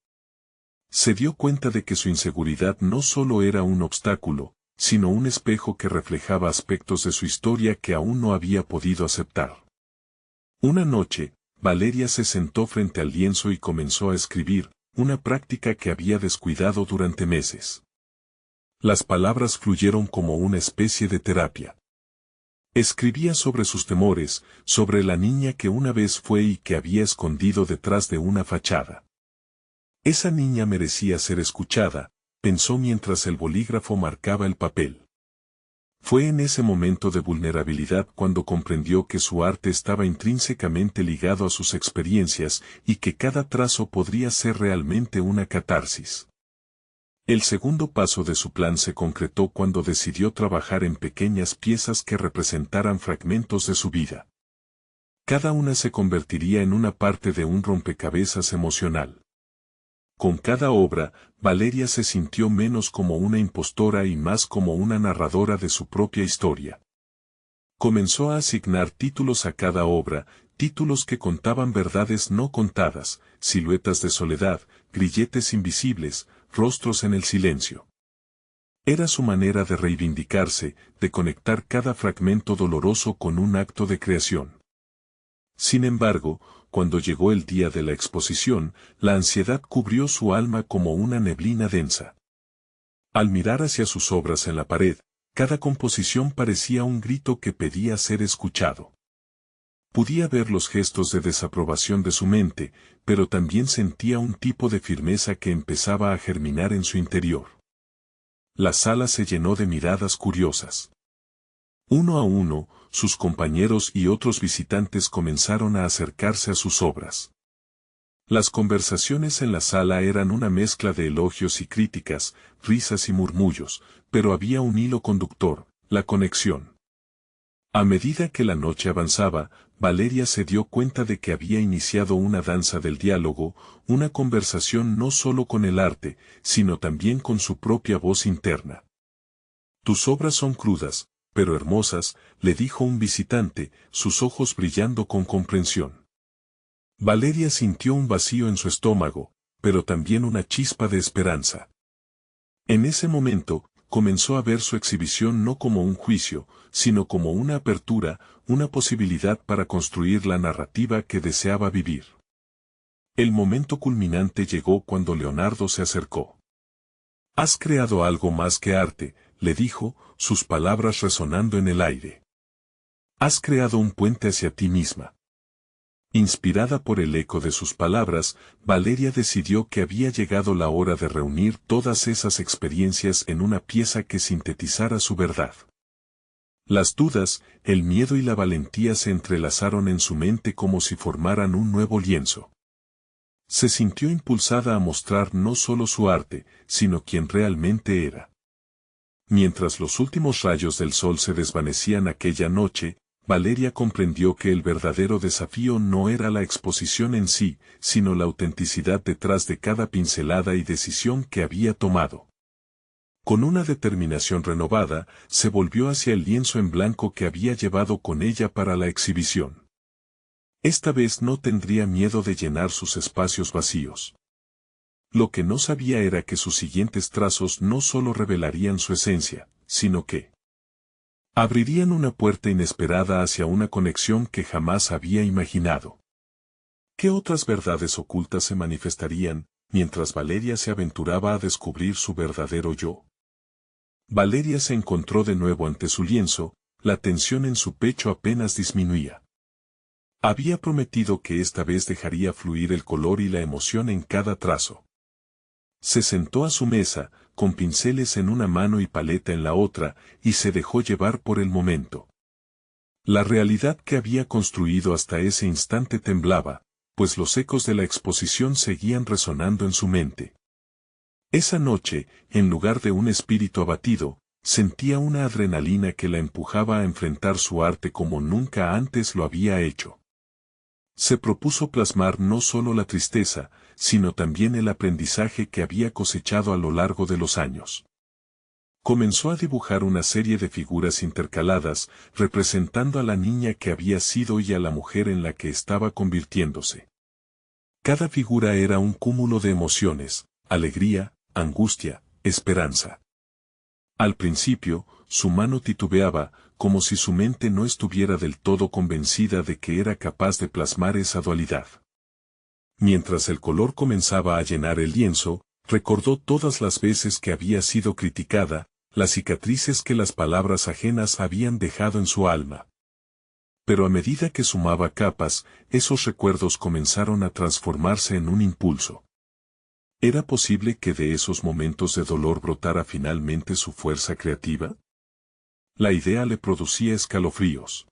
Se dio cuenta de que su inseguridad no solo era un obstáculo, sino un espejo que reflejaba aspectos de su historia que aún no había podido aceptar. Una noche, Valeria se sentó frente al lienzo y comenzó a escribir, una práctica que había descuidado durante meses. Las palabras fluyeron como una especie de terapia. Escribía sobre sus temores, sobre la niña que una vez fue y que había escondido detrás de una fachada. Esa niña merecía ser escuchada, pensó mientras el bolígrafo marcaba el papel. Fue en ese momento de vulnerabilidad cuando comprendió que su arte estaba intrínsecamente ligado a sus experiencias y que cada trazo podría ser realmente una catarsis. El segundo paso de su plan se concretó cuando decidió trabajar en pequeñas piezas que representaran fragmentos de su vida. Cada una se convertiría en una parte de un rompecabezas emocional. Con cada obra, Valeria se sintió menos como una impostora y más como una narradora de su propia historia. Comenzó a asignar títulos a cada obra, títulos que contaban verdades no contadas, siluetas de soledad, grilletes invisibles, rostros en el silencio. Era su manera de reivindicarse, de conectar cada fragmento doloroso con un acto de creación. Sin embargo, cuando llegó el día de la exposición, la ansiedad cubrió su alma como una neblina densa. Al mirar hacia sus obras en la pared, cada composición parecía un grito que pedía ser escuchado. Podía ver los gestos de desaprobación de su mente, pero también sentía un tipo de firmeza que empezaba a germinar en su interior. La sala se llenó de miradas curiosas. Uno a uno, sus compañeros y otros visitantes comenzaron a acercarse a sus obras. Las conversaciones en la sala eran una mezcla de elogios y críticas, risas y murmullos, pero había un hilo conductor: la conexión. A medida que la noche avanzaba, Valeria se dio cuenta de que había iniciado una danza del diálogo, una conversación no solo con el arte, sino también con su propia voz interna. «Tus obras son crudas, pero hermosas», le dijo un visitante, sus ojos brillando con comprensión. Valeria sintió un vacío en su estómago, pero también una chispa de esperanza. En ese momento, comenzó a ver su exhibición no como un juicio, sino como una apertura, una posibilidad para construir la narrativa que deseaba vivir. El momento culminante llegó cuando Leonardo se acercó. «Has creado algo más que arte», le dijo, sus palabras resonando en el aire. «Has creado un puente hacia ti misma». Inspirada por el eco de sus palabras, Valeria decidió que había llegado la hora de reunir todas esas experiencias en una pieza que sintetizara su verdad. Las dudas, el miedo y la valentía se entrelazaron en su mente como si formaran un nuevo lienzo. Se sintió impulsada a mostrar no solo su arte, sino quién realmente era. Mientras los últimos rayos del sol se desvanecían aquella noche, Valeria comprendió que el verdadero desafío no era la exposición en sí, sino la autenticidad detrás de cada pincelada y decisión que había tomado. Con una determinación renovada, se volvió hacia el lienzo en blanco que había llevado con ella para la exhibición. Esta vez no tendría miedo de llenar sus espacios vacíos. Lo que no sabía era que sus siguientes trazos no solo revelarían su esencia, sino que abrirían una puerta inesperada hacia una conexión que jamás había imaginado. ¿Qué otras verdades ocultas se manifestarían, mientras Valeria se aventuraba a descubrir su verdadero yo? Valeria se encontró de nuevo ante su lienzo, la tensión en su pecho apenas disminuía. Había prometido que esta vez dejaría fluir el color y la emoción en cada trazo. Se sentó a su mesa, con pinceles en una mano y paleta en la otra, y se dejó llevar por el momento. La realidad que había construido hasta ese instante temblaba, pues los ecos de la exposición seguían resonando en su mente. Esa noche, en lugar de un espíritu abatido, sentía una adrenalina que la empujaba a enfrentar su arte como nunca antes lo había hecho. Se propuso plasmar no solo la tristeza, sino también el aprendizaje que había cosechado a lo largo de los años. Comenzó a dibujar una serie de figuras intercaladas, representando a la niña que había sido y a la mujer en la que estaba convirtiéndose. Cada figura era un cúmulo de emociones, alegría, angustia, esperanza. Al principio, su mano titubeaba, como si su mente no estuviera del todo convencida de que era capaz de plasmar esa dualidad. Mientras el color comenzaba a llenar el lienzo, recordó todas las veces que había sido criticada, las cicatrices que las palabras ajenas habían dejado en su alma. Pero a medida que sumaba capas, esos recuerdos comenzaron a transformarse en un impulso. ¿Era posible que de esos momentos de dolor brotara finalmente su fuerza creativa? La idea le producía escalofríos.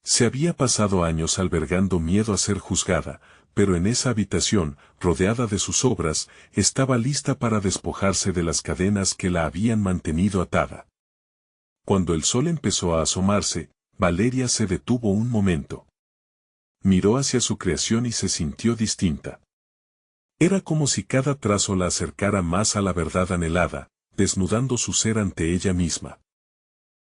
Se había pasado años albergando miedo a ser juzgada, pero en esa habitación, rodeada de sus obras, estaba lista para despojarse de las cadenas que la habían mantenido atada. Cuando el sol empezó a asomarse, Valeria se detuvo un momento. Miró hacia su creación y se sintió distinta. Era como si cada trazo la acercara más a la verdad anhelada, desnudando su ser ante ella misma.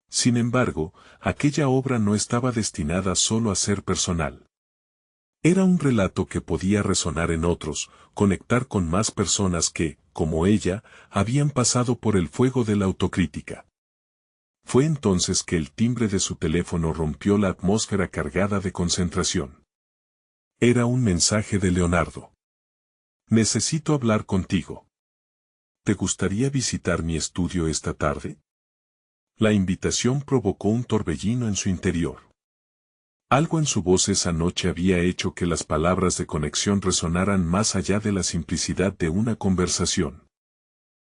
Sin embargo, aquella obra no estaba destinada solo a ser personal. Era un relato que podía resonar en otros, conectar con más personas que, como ella, habían pasado por el fuego de la autocrítica. Fue entonces que el timbre de su teléfono rompió la atmósfera cargada de concentración. Era un mensaje de Leonardo. Necesito hablar contigo. ¿Te gustaría visitar mi estudio esta tarde? La invitación provocó un torbellino en su interior. Algo en su voz esa noche había hecho que las palabras de conexión resonaran más allá de la simplicidad de una conversación.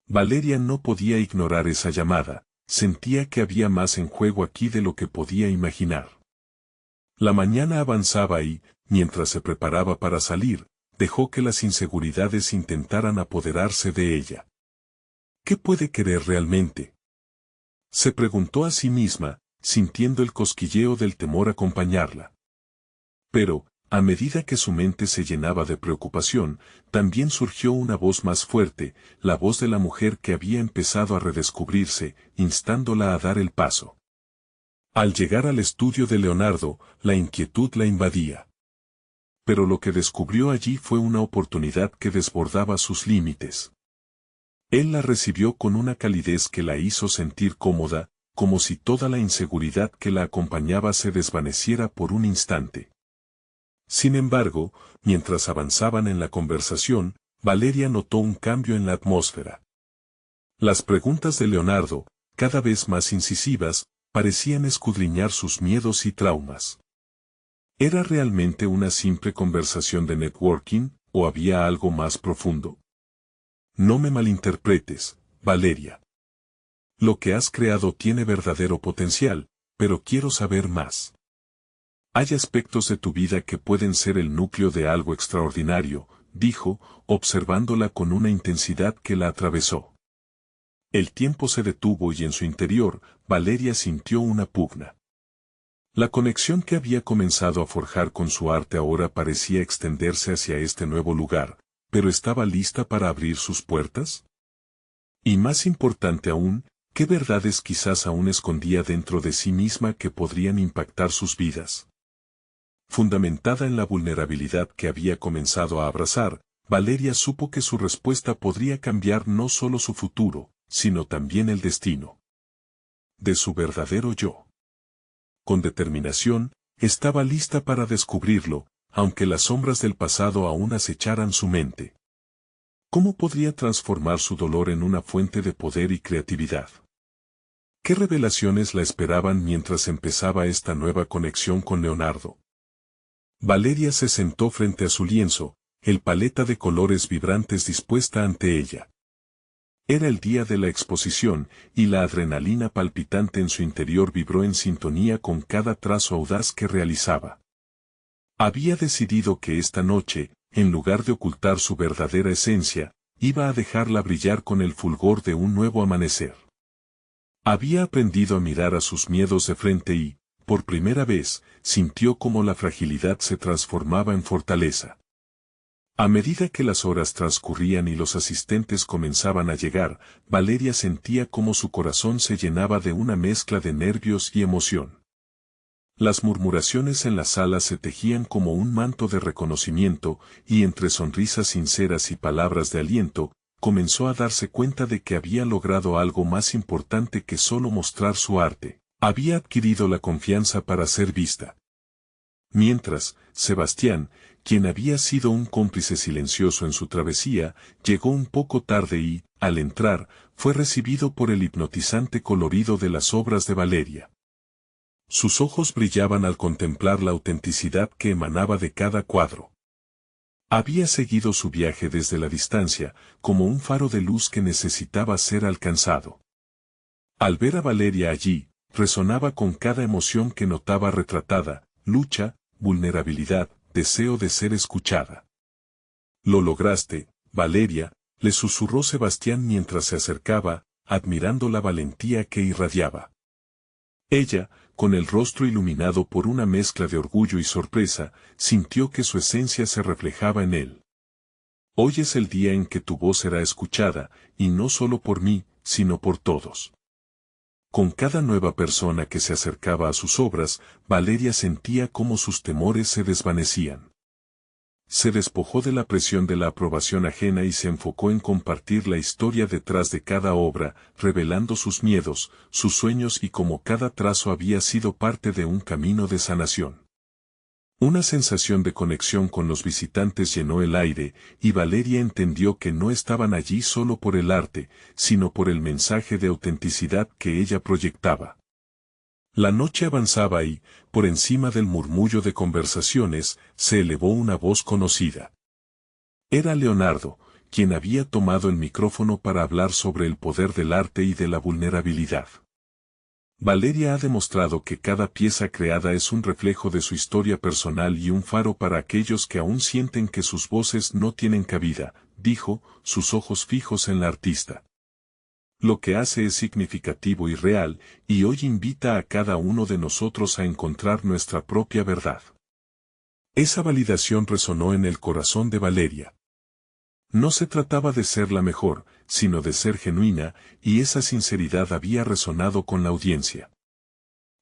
Valeria no podía ignorar esa llamada, sentía que había más en juego aquí de lo que podía imaginar. La mañana avanzaba y, mientras se preparaba para salir, dejó que las inseguridades intentaran apoderarse de ella. ¿Qué puede querer realmente? Se preguntó a sí misma, sintiendo el cosquilleo del temor acompañarla. Pero, a medida que su mente se llenaba de preocupación, también surgió una voz más fuerte, la voz de la mujer que había empezado a redescubrirse, instándola a dar el paso. Al llegar al estudio de Leonardo, la inquietud la invadía. Pero lo que descubrió allí fue una oportunidad que desbordaba sus límites. Él la recibió con una calidez que la hizo sentir cómoda, como si toda la inseguridad que la acompañaba se desvaneciera por un instante. Sin embargo, mientras avanzaban en la conversación, Valeria notó un cambio en la atmósfera. Las preguntas de Leonardo, cada vez más incisivas, parecían escudriñar sus miedos y traumas. ¿Era realmente una simple conversación de networking, o había algo más profundo? No me malinterpretes, Valeria. Lo que has creado tiene verdadero potencial, pero quiero saber más. Hay aspectos de tu vida que pueden ser el núcleo de algo extraordinario, dijo, observándola con una intensidad que la atravesó. El tiempo se detuvo y en su interior, Valeria sintió una pugna. La conexión que había comenzado a forjar con su arte ahora parecía extenderse hacia este nuevo lugar, pero ¿estaba lista para abrir sus puertas? Y más importante aún, ¿qué verdades quizás aún escondía dentro de sí misma que podrían impactar sus vidas? Fundamentada en la vulnerabilidad que había comenzado a abrazar, Valeria supo que su respuesta podría cambiar no solo su futuro, sino también el destino de su verdadero yo. Con determinación, estaba lista para descubrirlo, aunque las sombras del pasado aún acecharan su mente. ¿Cómo podría transformar su dolor en una fuente de poder y creatividad? ¿Qué revelaciones la esperaban mientras empezaba esta nueva conexión con Leonardo? Valeria se sentó frente a su lienzo, el paleta de colores vibrantes dispuesta ante ella. Era el día de la exposición, y la adrenalina palpitante en su interior vibró en sintonía con cada trazo audaz que realizaba. Había decidido que esta noche, en lugar de ocultar su verdadera esencia, iba a dejarla brillar con el fulgor de un nuevo amanecer. Había aprendido a mirar a sus miedos de frente y, por primera vez, sintió cómo la fragilidad se transformaba en fortaleza. A medida que las horas transcurrían y los asistentes comenzaban a llegar, Valeria sentía cómo su corazón se llenaba de una mezcla de nervios y emoción. Las murmuraciones en la sala se tejían como un manto de reconocimiento, y entre sonrisas sinceras y palabras de aliento, comenzó a darse cuenta de que había logrado algo más importante que solo mostrar su arte. Había adquirido la confianza para ser vista. Mientras, Sebastián, quien había sido un cómplice silencioso en su travesía, llegó un poco tarde y, al entrar, fue recibido por el hipnotizante colorido de las obras de Valeria. Sus ojos brillaban al contemplar la autenticidad que emanaba de cada cuadro. Había seguido su viaje desde la distancia, como un faro de luz que necesitaba ser alcanzado. Al ver a Valeria allí, resonaba con cada emoción que notaba retratada: lucha, vulnerabilidad, deseo de ser escuchada. «Lo lograste, Valeria», le susurró Sebastián mientras se acercaba, admirando la valentía que irradiaba. Ella, con el rostro iluminado por una mezcla de orgullo y sorpresa, sintió que su esencia se reflejaba en él. «Hoy es el día en que tu voz será escuchada, y no solo por mí, sino por todos». Con cada nueva persona que se acercaba a sus obras, Valeria sentía cómo sus temores se desvanecían. Se despojó de la presión de la aprobación ajena y se enfocó en compartir la historia detrás de cada obra, revelando sus miedos, sus sueños y cómo cada trazo había sido parte de un camino de sanación. Una sensación de conexión con los visitantes llenó el aire, y Valeria entendió que no estaban allí solo por el arte, sino por el mensaje de autenticidad que ella proyectaba. La noche avanzaba y, por encima del murmullo de conversaciones, se elevó una voz conocida. Era Leonardo, quien había tomado el micrófono para hablar sobre el poder del arte y de la vulnerabilidad. Valeria ha demostrado que cada pieza creada es un reflejo de su historia personal y un faro para aquellos que aún sienten que sus voces no tienen cabida, dijo, sus ojos fijos en la artista. Lo que hace es significativo y real, y hoy invita a cada uno de nosotros a encontrar nuestra propia verdad. Esa validación resonó en el corazón de Valeria. No se trataba de ser la mejor, sino de ser genuina, y esa sinceridad había resonado con la audiencia.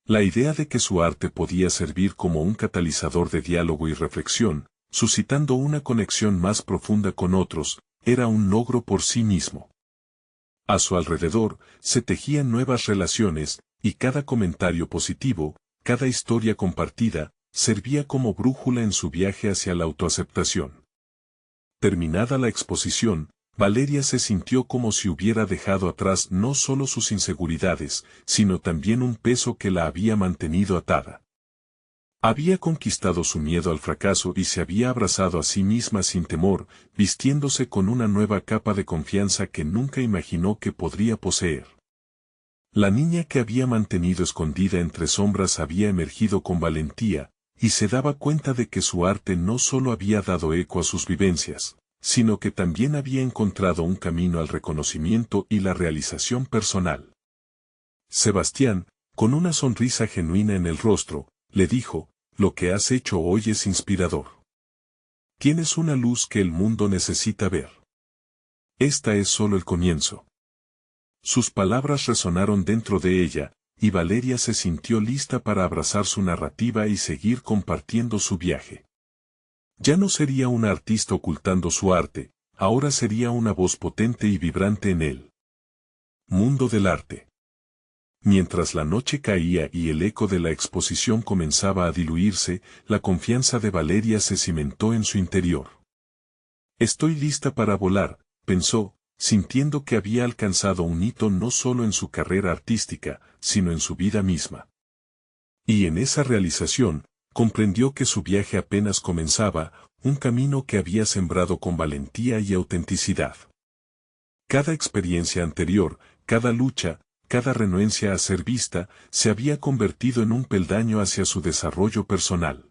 La idea de que su arte podía servir como un catalizador de diálogo y reflexión, suscitando una conexión más profunda con otros, era un logro por sí mismo. A su alrededor, se tejían nuevas relaciones, y cada comentario positivo, cada historia compartida, servía como brújula en su viaje hacia la autoaceptación. Terminada la exposición, Valeria se sintió como si hubiera dejado atrás no solo sus inseguridades, sino también un peso que la había mantenido atada. Había conquistado su miedo al fracaso y se había abrazado a sí misma sin temor, vistiéndose con una nueva capa de confianza que nunca imaginó que podría poseer. La niña que había mantenido escondida entre sombras había emergido con valentía, y se daba cuenta de que su arte no solo había dado eco a sus vivencias, sino que también había encontrado un camino al reconocimiento y la realización personal. Sebastián, con una sonrisa genuina en el rostro, le dijo, lo que has hecho hoy es inspirador. Tienes una luz que el mundo necesita ver. Esta es solo el comienzo. Sus palabras resonaron dentro de ella, y Valeria se sintió lista para abrazar su narrativa y seguir compartiendo su viaje. Ya no sería una artista ocultando su arte, ahora sería una voz potente y vibrante en el mundo del arte. Mientras la noche caía y el eco de la exposición comenzaba a diluirse, la confianza de Valeria se cimentó en su interior. Estoy lista para volar, pensó, sintiendo que había alcanzado un hito no solo en su carrera artística, sino en su vida misma. Y en esa realización, comprendió que su viaje apenas comenzaba, un camino que había sembrado con valentía y autenticidad. Cada experiencia anterior, cada lucha, cada renuencia a ser vista, se había convertido en un peldaño hacia su desarrollo personal.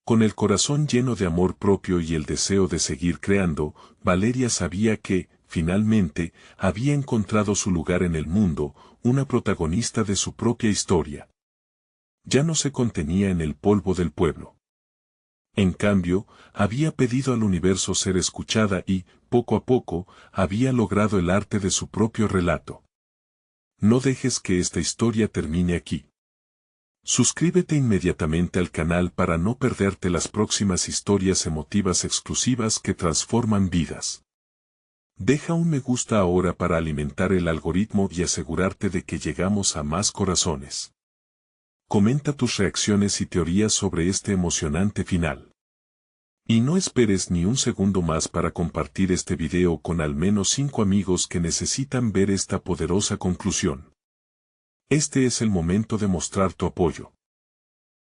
Con el corazón lleno de amor propio y el deseo de seguir creando, Valeria sabía que, finalmente, había encontrado su lugar en el mundo, una protagonista de su propia historia. Ya no se contenía en el polvo del pueblo. En cambio, había pedido al universo ser escuchada y, poco a poco, había logrado el arte de su propio relato. No dejes que esta historia termine aquí. Suscríbete inmediatamente al canal para no perderte las próximas historias emotivas exclusivas que transforman vidas. Deja un me gusta ahora para alimentar el algoritmo y asegurarte de que llegamos a más corazones. Comenta tus reacciones y teorías sobre este emocionante final. Y no esperes ni un segundo más para compartir este video con al menos 5 amigos que necesitan ver esta poderosa conclusión. Este es el momento de mostrar tu apoyo.